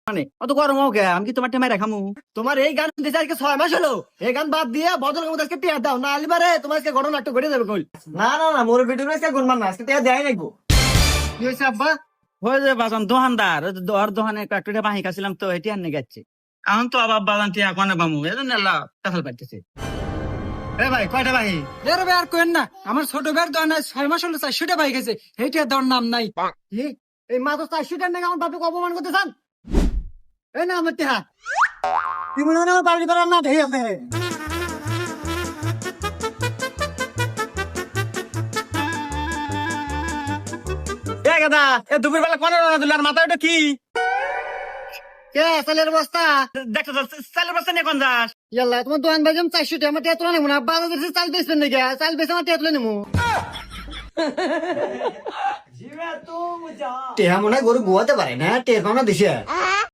মানে অত গরম হোক আমি কি তোমার টেমাই রাখামু? তোমার এই গান শুনতেছে আজকে 6 মাস হলো। এই গান বাদ দিয়ে বদল কামত আজকে টিয়া দাও না আলিবারে তোমার আজকে ঘটনা একটা ঘটে যাবে কই। না না না মোর ভিডিও আজকে গুনমান না আজকে টিয়া দেয় নাকবো। কি হইছে আব্বা? হয়ে যে বাজান দোকানদার ওর দোকানে একটা বাহি খাচ্ছিলাম তো এটি আর গেছে এখন তো আবার বাজান টিয়া কোনে বামু এজন্য আল্লাহ কাঁঠাল পাইতেছে। এ ভাই কয়টা ভাই? এর ভাই আর কোয়েন না, আমার ছোট ভাইয়ের দোকানে 6 মাস হলো 400টা পাই গেছে, এইটা দেওয়ার নাম নাই। কি এই মা তো 400 টাকা নাকি আমার বাপকে অপমান করতে চান? এই না আমার টিয়া তুই মনে হয় আমার বাড়ি করার না ঢেই আছে। এ গাদা এ দুপুর বেলা কোনে রান্না দিল আর মাথা ওটা কি কে চালের বস্তা? দেখো তো চালের বস্তা নিয়ে কোন যাস? ইয়াল্লা তোমার দোকান বাজাম 400 টাকা আমার টিয়া তোলা নেবো না। বাজার থেকে চাল বেচবেন নাকি? চাল বেচে আমার টিয়া তুলে নেবো। টিয়া মনে হয় গরু গোয়াতে পারে না, টের পাও না দিছে।